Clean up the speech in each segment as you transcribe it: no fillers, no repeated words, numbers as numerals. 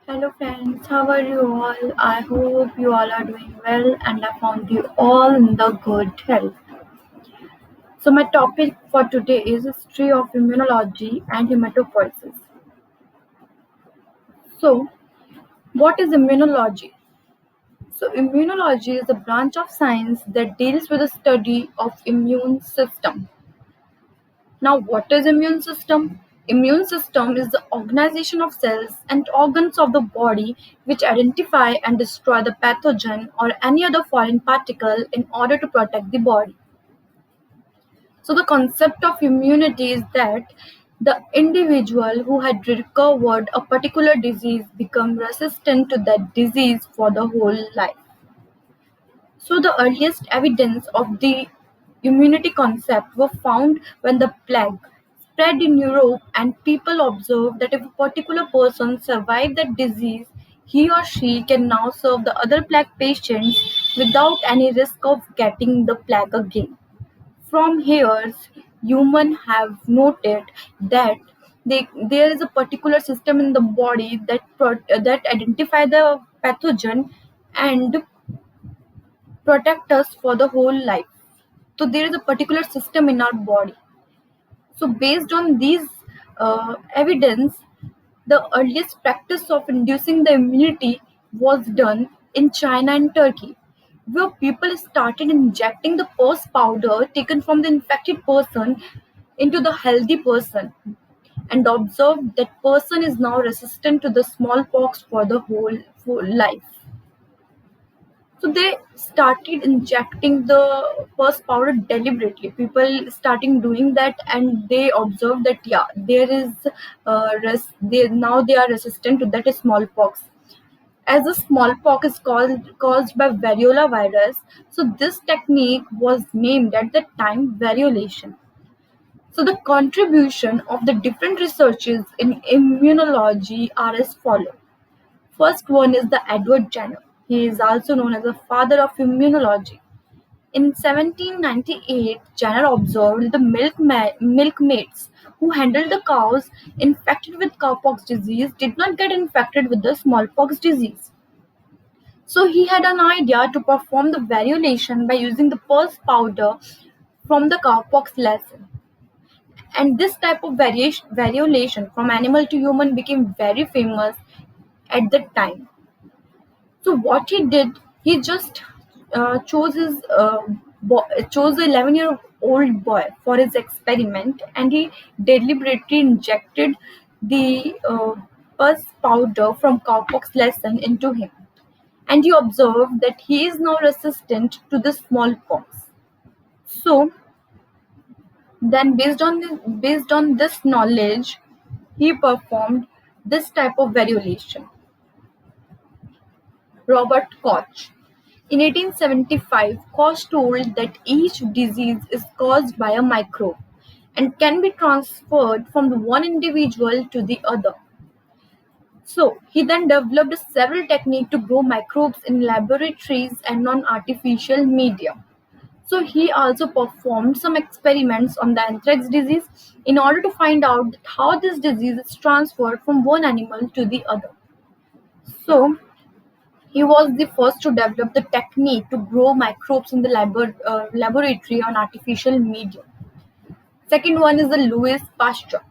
Hello friends, how are you all? I hope you all are doing well and I found you all in the good health. So my topic for today is history of immunology and hematopoiesis. So what is immunology? So immunology is a branch of science that deals with the study of immune system. Now, what is immune system? Immune system is the organization of cells and organs of the body which identify and destroy the pathogen or any other foreign particle in order to protect the body. So the concept of immunity is that the individual who had recovered a particular disease become resistant to that disease for the whole life. So the earliest evidence of the immunity concept were found when the plague spread in Europe and people observed that if a particular person survived that disease, he or she can now serve the other plague patients without any risk of getting the plague again. From here, humans have noted that there is a particular system in the body that identify the pathogen and protect us for the whole life. So there is a particular system in our body. So based on these evidence, the earliest practice of inducing the immunity was done in China and Turkey, where people started injecting the pus powder taken from the infected person into the healthy person and observed that person is now resistant to the smallpox for the whole life. So they started injecting the pus powder deliberately. People starting doing that, and they observed that there is now they are resistant to that smallpox. As the smallpox is caused by variola virus, so this technique was named at the time variolation. So the contribution of the different researches in immunology are as follows. First one is the Edward Jenner. He is also known as the father of immunology. In 1798, Jenner observed the milkmaids who handled the cows infected with cowpox disease did not get infected with the smallpox disease. So he had an idea to perform the variolation by using the pus powder from the cowpox lesson. And this type of variolation from animal to human became very famous at the time. So what he did, he just chose the 11-year-old boy for his experiment, and he deliberately injected the pus powder from cowpox lesson into him, and he observed that he is now resistant to the smallpox. So then, based on this knowledge, he performed this type of variolation. Robert Koch. In 1875, Koch told that each disease is caused by a microbe and can be transferred from one individual to the other. So, he then developed several techniques to grow microbes in laboratories and on artificial media. So, he also performed some experiments on the anthrax disease in order to find out how this disease is transferred from one animal to the other. So, he was the first to develop the technique to grow microbes in the laboratory on artificial medium. Second one is the Louis Pasteur.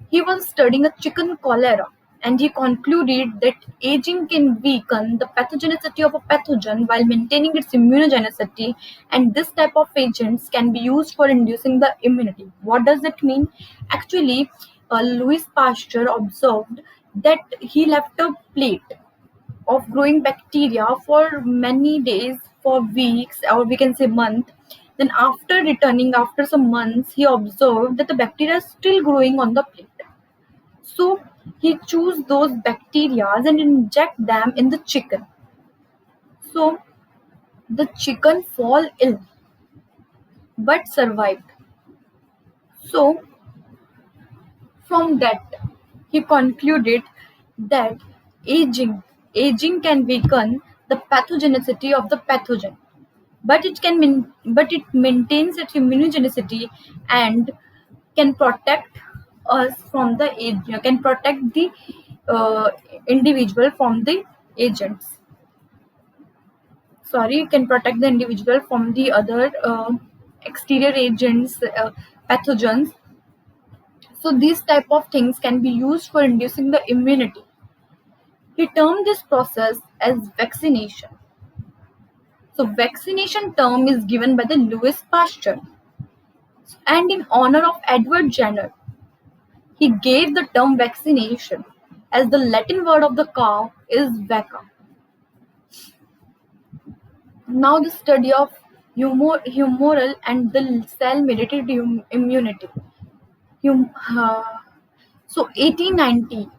He was studying a chicken cholera, and he concluded that aging can weaken the pathogenicity of a pathogen while maintaining its immunogenicity, and this type of agents can be used for inducing the immunity. What does it mean? Actually, Louis Pasteur observed that he left a plate of growing bacteria for many days, for weeks, or we can say month. Then after returning after some months, he observed that the bacteria is still growing on the plate. So he chose those bacteria and inject them in the chicken. So the chicken fall ill but survived. So from that he concluded that aging can weaken the pathogenicity of the pathogen, but it maintains its immunogenicity and can protect us from the age can protect the uh, individual from the agents. Sorry, can protect the individual from the other exterior agents, pathogens. So these type of things can be used for inducing the immunity. He termed this process as vaccination. So vaccination term is given by the Louis Pasteur, and in honor of Edward Jenner, he gave the term vaccination, as the Latin word of the cow is vacca. Now the study of humoral and the cell-mediated immunity. Hum- uh, so 1890.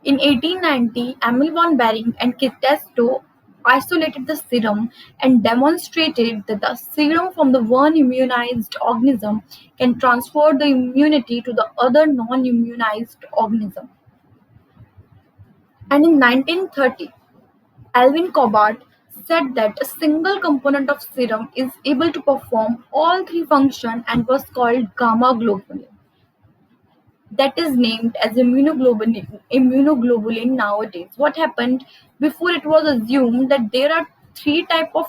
In 1890, Emil von Behring and Kittesto isolated the serum and demonstrated that the serum from the one immunized organism can transfer the immunity to the other non-immunized organism. And in 1930, Alvin Cobart said that a single component of serum is able to perform all three functions and was called gamma globulin. That is named as immunoglobulin nowadays. What happened before? It was assumed that there are three type of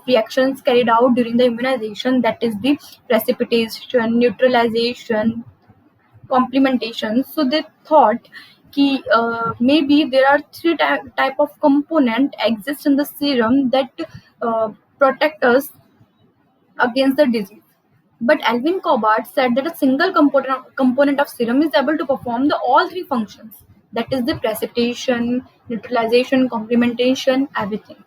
reactions carried out during the immunization. That is the precipitation, neutralization, complementation. So they thought maybe there are three type of component exist in the serum that uh, protect us against the disease. But Alvin Cobart said that a single component of serum is able to perform the all three functions. That is the precipitation, neutralization, complementation, everything.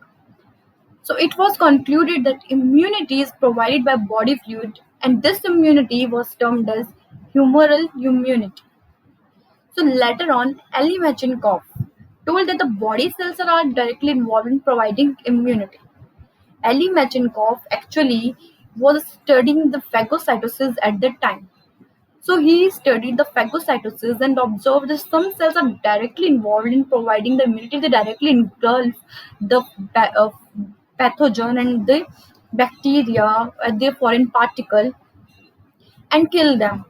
So it was concluded that immunity is provided by body fluid, and this immunity was termed as humoral immunity. So later on, Elie Metchnikoff told that the body cells are directly involved in providing immunity. Elie Metchnikoff actually was studying the phagocytosis at that time. So he studied the phagocytosis and observed that some cells are directly involved in providing the immunity. They directly engulf the pathogen and the bacteria, their foreign particle, and kill them.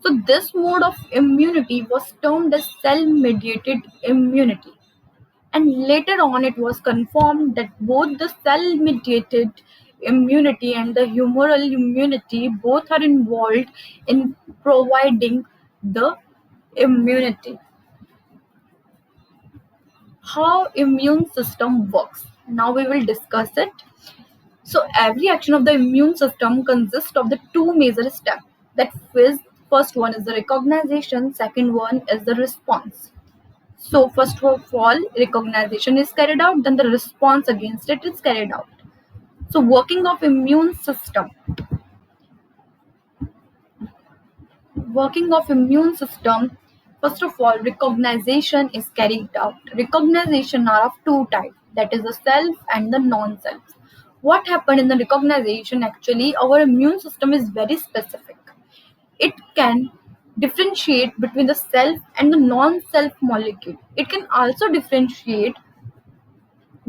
So this mode of immunity was termed as cell-mediated immunity. And later on, it was confirmed that both the cell-mediated immunity and the humoral immunity both are involved in providing the immunity. How immune system works. Now we will discuss it. So every action of the immune system consists of the two major steps. That is, first one is the recognition, second one is the response. So first of all, recognition is carried out, then the response against it is carried out. So working of immune system. Working of immune system, first of all, recognition is carried out. Recognition are of two types, that is the self and the non-self. What happened in the recognition? Actually, our immune system is very specific. It can differentiate between the self and the non-self molecule. It can also differentiate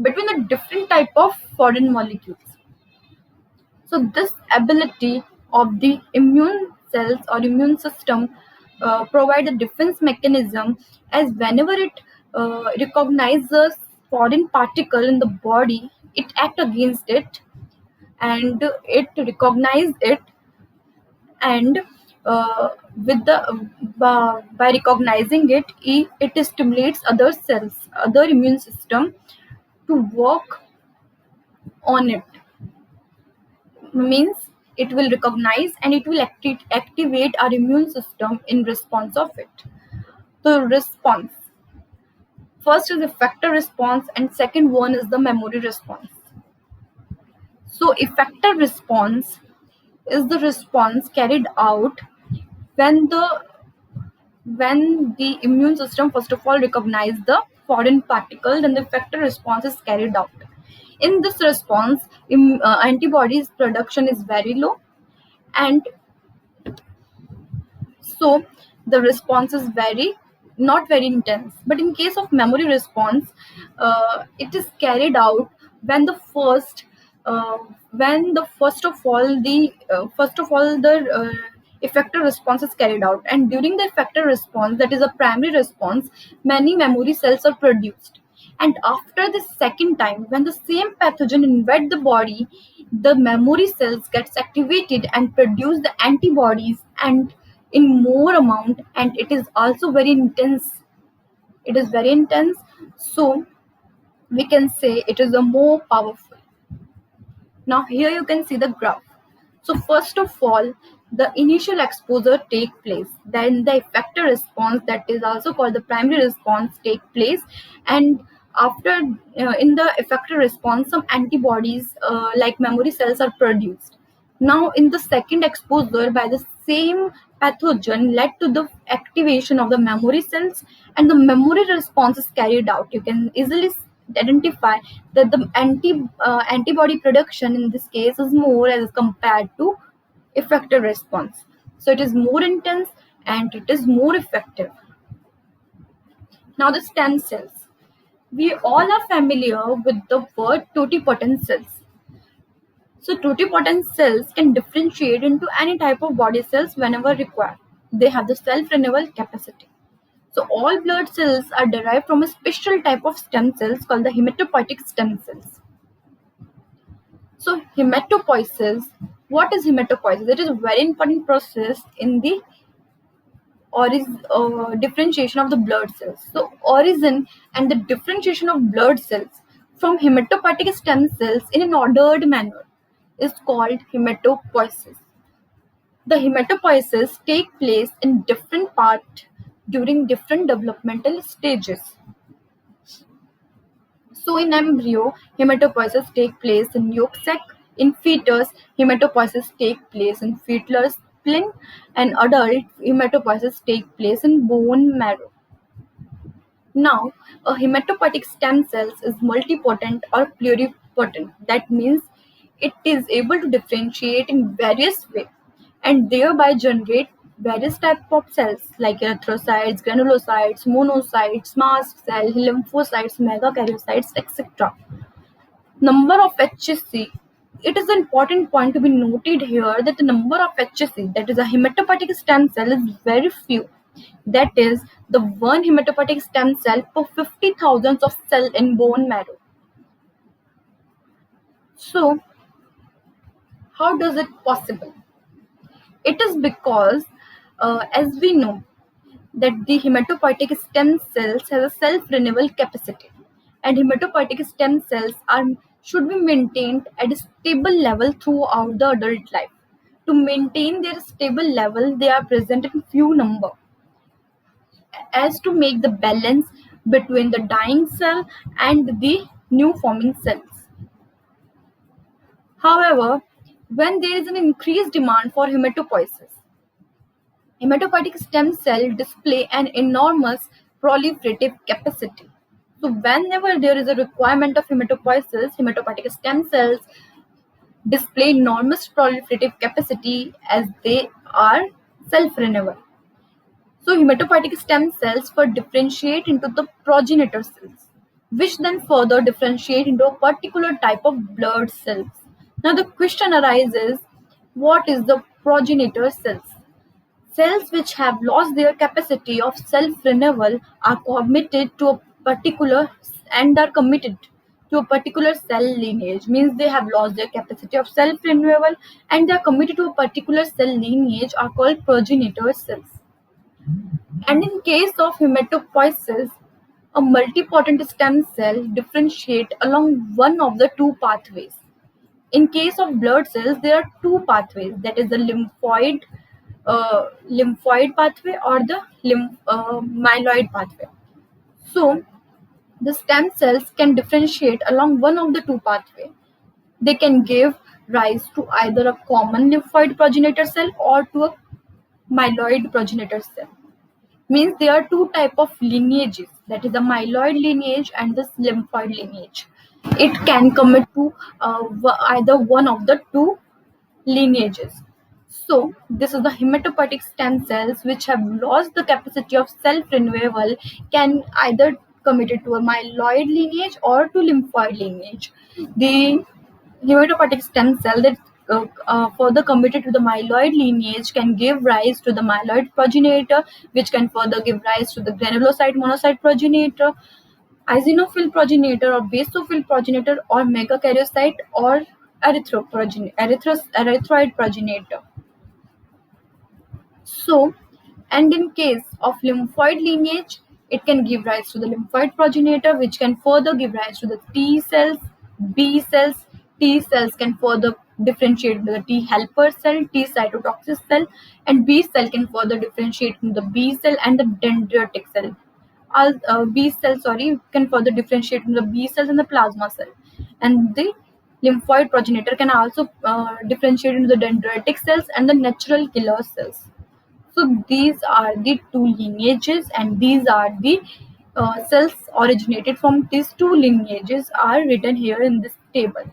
between the different type of foreign molecules. So this ability of the immune cells or immune system provide a defense mechanism, as whenever it recognizes foreign particle in the body, it act against it, and it recognize it, and with the by recognizing it, it stimulates other cells, other immune system to work on it. Means it will recognize and it will activate our immune system in response of it. The response, first is effector response and second one is the memory response. So effector response is the response carried out when the immune system first of all recognize the foreign particle, then the effector response is carried out. In this response, antibodies production is very low, and so the response is very not very intense. But in case of memory response, it is carried out when the first of all the effector response is carried out, and during the effector response, that is a primary response, many memory cells are produced. And after the second time, when the same pathogen invade the body, the memory cells gets activated and produce the antibodies, and in more amount, and it is also very intense. It is very intense, so we can say it is a more powerful. Now here you can see the graph. So first of all, the initial exposure take place, then the effector response, that is also called the primary response, take place, and after in the effector response, some antibodies like memory cells are produced. Now in the second exposure by the same pathogen led to the activation of the memory cells, and the memory response is carried out. You can easily identify that the antibody production in this case is more as compared to effective response. So it is more intense and it is more effective. Now the stem cells. We all are familiar with the word totipotent cells. So totipotent cells can differentiate into any type of body cells whenever required. They have the self-renewal capacity. So all blood cells are derived from a special type of stem cells called the hematopoietic stem cells. So hematopoiesis, what is hematopoiesis? It is a very important process in the differentiation of the blood cells. So origin and the differentiation of blood cells from hematopoietic stem cells in an ordered manner is called hematopoiesis. The hematopoiesis take place in different parts during different developmental stages. So in embryo, hematopoiesis take place in yolk sac. In fetus, hematopoiesis take place in fetal spleen, and adult hematopoiesis take place in bone marrow. Now, a hematopoietic stem cells is multipotent or pluripotent. That means it is able to differentiate in various ways and thereby generate various types of cells like erythrocytes, granulocytes, monocytes, mast cell, lymphocytes, megakaryocytes, etc. Number of HSC. It is an important point to be noted here that the number of HSC, that is a hematopoietic stem cell, is very few. That is the one hematopoietic stem cell per 50,000 of cell in bone marrow. So, how does it possible? It is because, as we know, that the hematopoietic stem cells has a self-renewal capacity, and hematopoietic stem cells should be maintained at a stable level throughout the adult life. To maintain their stable level, they are present in few number as to make the balance between the dying cell and the new forming cells. However, when there is an increased demand for hematopoiesis, hematopoietic stem cell display an enormous proliferative capacity. So whenever there is a requirement of hematopoiesis, hematopoietic stem cells display enormous proliferative capacity as they are self-renewal. So hematopoietic stem cells first differentiate into the progenitor cells, which then further differentiate into a particular type of blood cells. Now the question arises, what is the progenitor cells? Cells which have lost their capacity of self-renewal are committed to a particular and are committed to a particular cell lineage, means they have lost their capacity of self-renewal and they are committed to a particular cell lineage are called progenitor cells. And in case of hematopoiesis, a multipotent stem cell differentiate along one of the two pathways. In case of blood cells, there are two pathways, that is the lymphoid pathway or the myeloid pathway. So the stem cells can differentiate along one of the two pathways. They can give rise to either a common lymphoid progenitor cell or to a myeloid progenitor cell. Means there are two type of lineages, that is the myeloid lineage and the lymphoid lineage. It can commit to either one of the two lineages. So this is the hematopoietic stem cells which have lost the capacity of self-renewal can either commit it to a myeloid lineage or to lymphoid lineage. The hematopoietic stem cell that further committed to the myeloid lineage can give rise to the myeloid progenitor, which can further give rise to the granulocyte monocyte progenitor, eosinophil progenitor or basophil progenitor, or megakaryocyte or erythroid progenitor. So, and in case of lymphoid lineage, it can give rise to the lymphoid progenitor, which can further give rise to the T cells, B cells. T cells can further differentiate into the T helper cell, T cytotoxic cell, and B cell can further differentiate into the B cell and the dendritic cell. B cells, can further differentiate into the B cells and the plasma cell. And the lymphoid progenitor can also differentiate into the dendritic cells and the natural killer cells. So these are the two lineages, and these are the cells originated from these two lineages are written here in this table.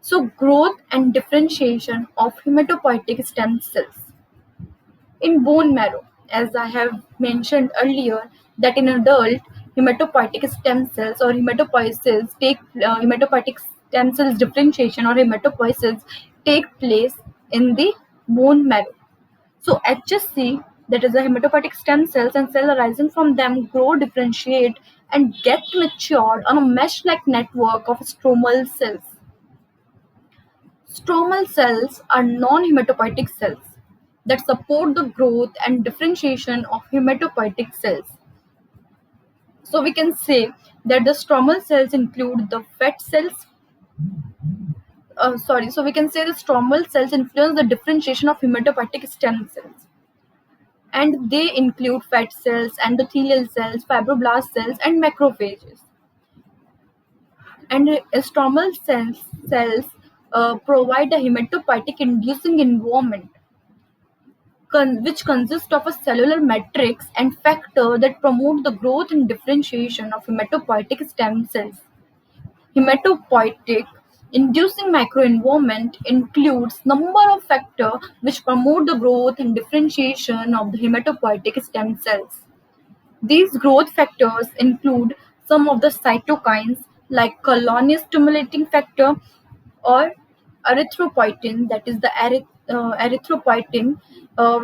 So growth and differentiation of hematopoietic stem cells in bone marrow, as I have mentioned earlier, that in adult hematopoietic stem cells or hematopoietic stem cells differentiation or hematopoiesis take place in the bone marrow. So HSC, that is the hematopoietic stem cells and cells arising from them, grow, differentiate, and get matured on a mesh-like network of stromal cells. Stromal cells are non-hematopoietic cells that support the growth and differentiation of hematopoietic cells. So we can say that the stromal cells include the fat cells. So we can say the stromal cells influence the differentiation of hematopoietic stem cells. And they include fat cells, endothelial cells, fibroblast cells, and macrophages. And stromal cells provide a hematopoietic inducing environment, which consists of a cellular matrix and factor that promote the growth and differentiation of hematopoietic stem cells. Hematopoietic inducing microenvironment includes number of factors which promote the growth and differentiation of the hematopoietic stem cells. These growth factors include some of the cytokines like colony-stimulating factor or erythropoietin, that is the erythropoietin,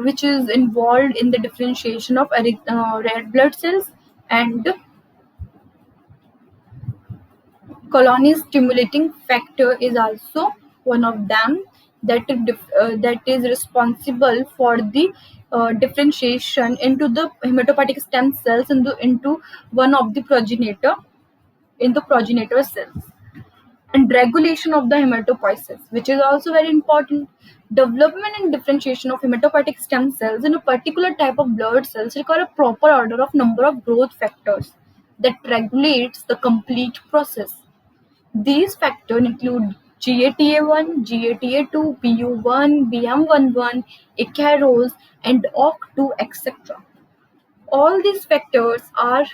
which is involved in the differentiation of red blood cells, and colony-stimulating factor is also one of them that is responsible for the differentiation into the hematopoietic stem cells into one of the progenitor cells, and regulation of the hematopoiesis, which is also very important. Development and differentiation of hematopoietic stem cells in a particular type of blood cells require a proper order of number of growth factors that regulates the complete process. These factors include GATA1, GATA2, PU1, BM11, Icaros, and OCT2, etc. All these factors are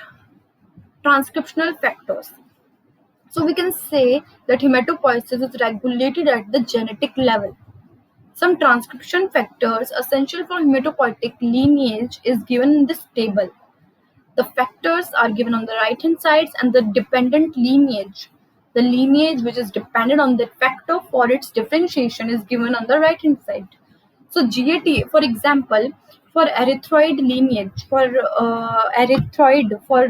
transcriptional factors. So we can say that hematopoiesis is regulated at the genetic level. Some transcription factors essential for hematopoietic lineage is given in this table. The factors are given on the right hand side, and the dependent lineage. The lineage which is dependent on the factor for its differentiation is given on the right hand side. So GAT, for example, for erythroid lineage, for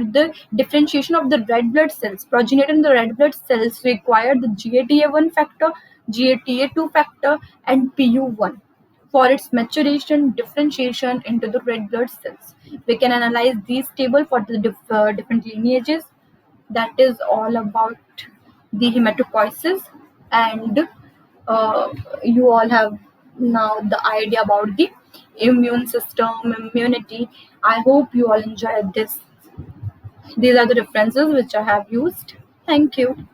the differentiation of the red blood cells, progenitor in the red blood cells require the GATA1 factor, GATA2 factor, and PU1 for its maturation, differentiation into the red blood cells. We can analyze these tables for the different lineages. That is all about the hematopoiesis, and you all have now the idea about the immune system, immunity. I hope you all enjoyed this. These are the references which I have used. Thank you.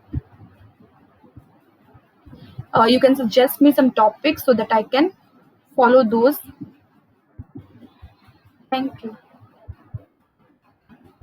You can suggest me some topics so that I can follow those. Thank you.